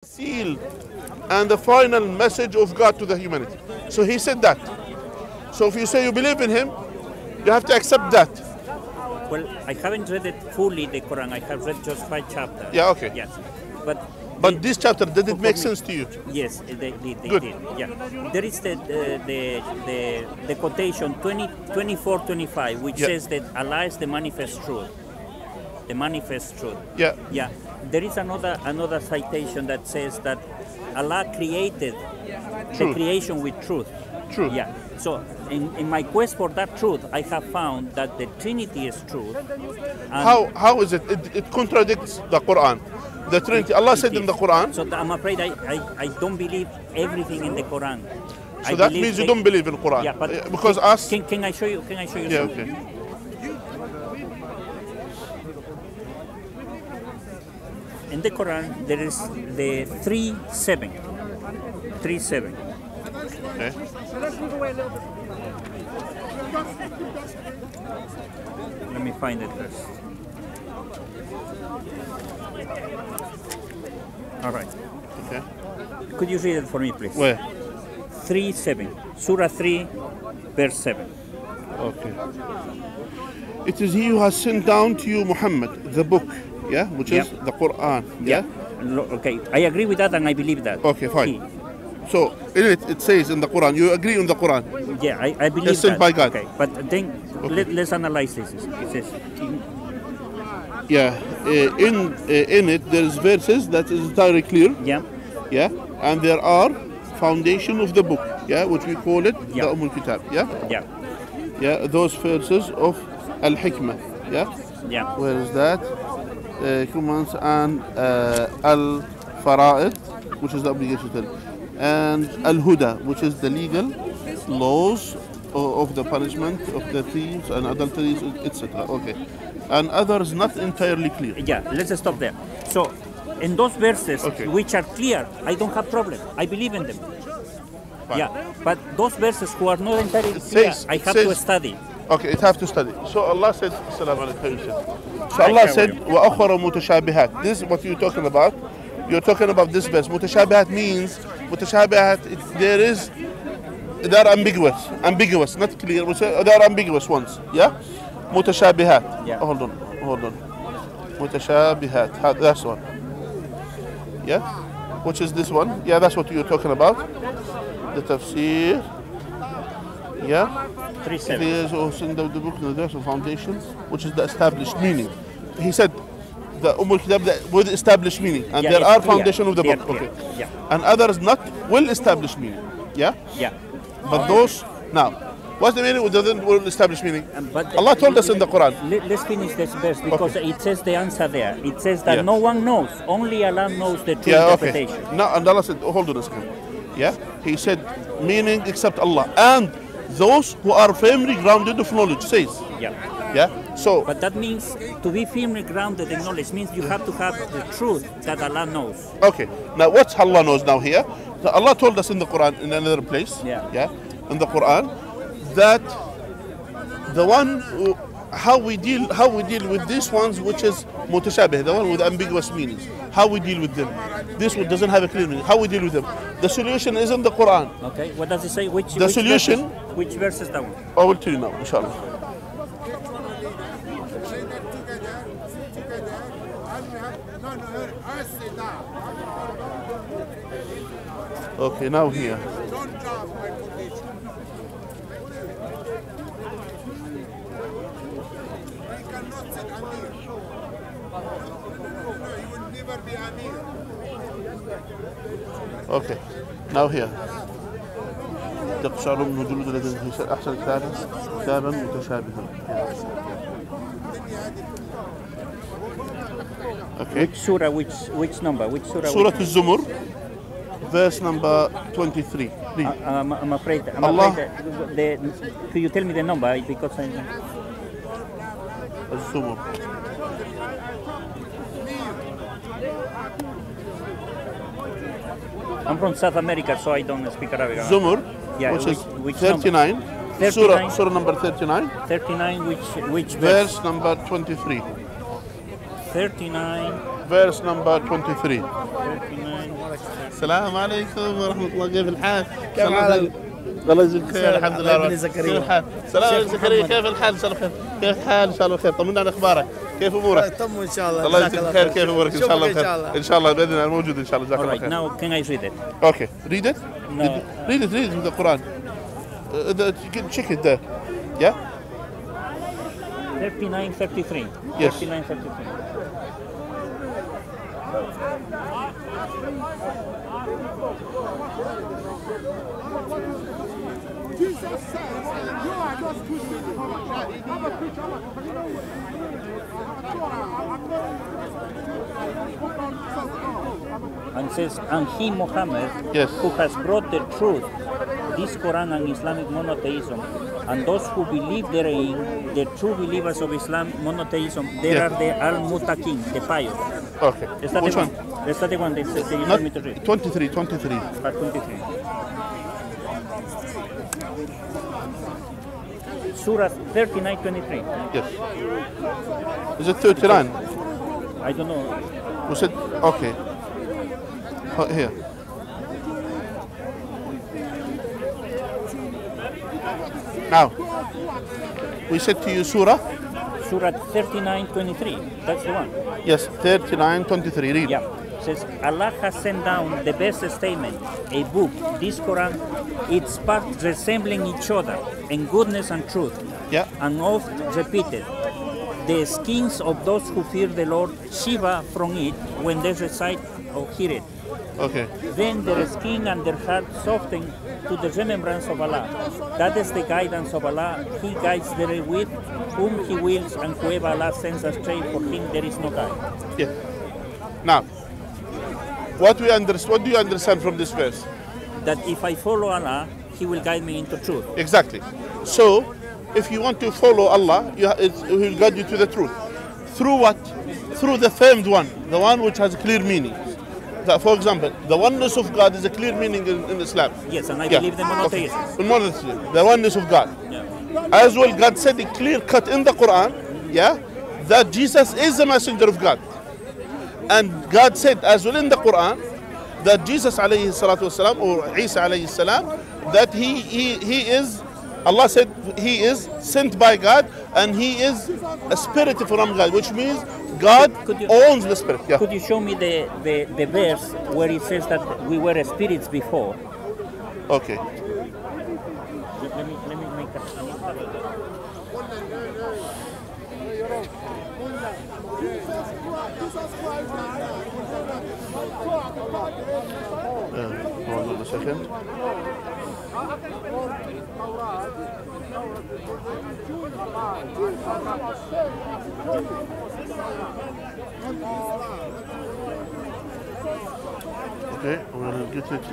seal and the final message of God to the humanity. So he said that. So if you say you believe in him, you have to accept that. Well, I haven't read it fully, the Quran. I have read just 5 chapters. Yeah, okay. Yes. But this chapter, did it make sense to you? Yes, they Good. did. Yeah. There is the quotation 24:25, which says that Allah is the manifest truth. The manifest truth. Yeah. Yeah. There is another citation that says that Allah created the creation with truth. Truth. Yeah. So in my quest for that truth, I have found that the Trinity is truth. How is it? It contradicts the Quran. The Trinity. Allah said in the Quran. So I'm afraid I don't believe everything in the Quran. So that means you don't believe in Quran. Yeah, but because us. Can I show you? Can I show you? Yeah. Something? Okay. In the Quran, there is the 3:7. 3:7. Okay. Let me find it first. All right. Okay. Could you read it for me, please? Where? 3:7. Surah 3, verse 7. Okay. It is he who has sent down to you Muhammad, the book, yeah, which is the Quran, yeah? Okay, I agree with that and I believe that. Okay, fine. So, in it says in the Quran, you agree on the Quran? Yeah, I believe it's sent by God. Okay, but then let's analyze this. It says, yeah, in it there is verses that is entirely clear. Yeah. Yeah, and there are foundation of the book, yeah, which we call it the Kitab, yeah? Yeah. Yeah, those verses of Al-Hikmah, yeah? Yeah. Where is that? Commands and Al-Fara'id, which is the obligation, and Al-Huda, which is the legal laws of the punishment of the thieves and adulteries, etc. Okay. And others not entirely clear. Yeah, let's stop there. So, in those verses which are clear, I don't have problem. I believe in them. Fine. Yeah, but those verses who are not entirely clear, I have to study. Okay, it have to study. So Allah said, Assalamu alaikum. So Allah said, وَأَخَرَ مُتَشَابِهَاتٍ. This is what you're talking about. You're talking about this verse. Mutashabihat means, they are ambiguous, not clear. They are ambiguous ones. Yeah? Mutashabihat. Yeah. Hold on. Mutashabihat. That's one. Yeah? Which is this one? Yeah, that's what you're talking about. The tafsir. Yeah? 3:7. Send the book in the foundation, which is the established meaning. He said the Kitab with established meaning, and there are foundation of the book. Okay. Yeah. And others not well established meaning. Yeah. Yeah. But those now, what's the meaning with the well established meaning? But Allah told us in the Quran. Let's finish this verse because it says the answer there. It says that no one knows, only Allah knows the true interpretation. Okay. Now, and Allah said, hold on a second. Yeah. He said, meaning except Allah and those who are firmly grounded of knowledge says. Yeah. Yeah. So. But that means to be firmly grounded in knowledge means you have to have the truth that Allah knows. Okay. Now, what Allah knows now here? So Allah told us in the Quran in another place. Yeah. In the Quran, that the one how we deal with these ones which is mutashabih, the one with ambiguous meanings. How we deal with them. This one doesn't have a clear meaning. How we deal with them. The solution is in the Quran. Okay. What does it say? Which solution? Which verse is that one? I will tell you now, inshallah. Okay, now here. Okay, now here. تقشعر من جلود الذين أحسن كتابا متشابها. Okay. Which surah? Which number? Which surah? Surah Al-Zumur, verse number 23. Please. I'm afraid. Could you tell me the number? Because Al-Zumur. I'm from South America, so I don't speak Arabic. Zumur, yeah, which is which 39. Number? 39. Surah number 39. 39, which verse? Verse number 23. 39. Verse number 23. 39. السلام عليكم ورحمة الله، كيف الحال؟ كيف حالك؟ الله يجزيك خير، الحمد لله. بني زكريا. كيف الحال؟ سلام شيخ زكريا، محمد. كيف الحال؟ ان شاء الله خير. كيف الحال؟ ان شاء الله خير. طمنا عن اخبارك، كيف امورك؟ طم ان شاء الله. الله جزاك يجزيك خير، كيف امورك؟ ان شاء الله ان شاء خير. الله. ان شاء الله باذن الله موجود ان شاء الله. جزاك All الله right, خير. now can I read it? Okay, read it. No. Read it with the Quran. You can check it there. Yeah. 39:33. Yes. 39:33. Jesus said, you are just twisting the Quran. I'm a preacher. And says, and he, Muhammad, Yes. who has brought the truth, this Quran and Islamic monotheism, and those who believe therein, the true believers of Islam monotheism, there Yeah. are the al-mutaqin, the pious. Okay. Is that Which the one? one? Is that the one that you Not told me to read? 23. 23. Part 23. Surah 39:23. Yes. Is it 39? I don't know. Was it? Okay. Here. Now, we said to you Surah. Surah 39:23. That's the one. Yes, 39:23. Read. Yeah. It says Allah has sent down the best statement, a book, this Quran, its parts resembling each other in goodness and truth, Yeah. and oft repeated. The skins of those who fear the Lord shiver from it when they recite or hear it. Okay. Then their skin and their heart soften to the remembrance of Allah. That is the guidance of Allah. He guides therewith whom He wills, and whoever Allah sends astray, for him there is no guide. Yeah. Now, what do you understand from this verse? That if I follow Allah, He will guide me into truth. Exactly. So, if you want to follow Allah, He will guide you to the truth. Through what? Through the famed one, the one which has clear meaning. That, for example, the oneness of God is a clear meaning in Islam. Yes, and I Yeah. believe the monotheism. Okay. Monotheism, the oneness of God. Yeah. As well, God said it clear cut in the Quran, yeah, that Jesus is the messenger of God. And God said as well in the Quran that Jesus alayhi salatu wasalam, or Isa alayhi salam, that he is, Allah said he is sent by God and he is a spirit from God, which means God Could you- owns the spirit. Yeah. Could you show me the verse where it says that we were spirits before? Okay. Let me make that. Hold on a second. Okay, I'm gonna get it.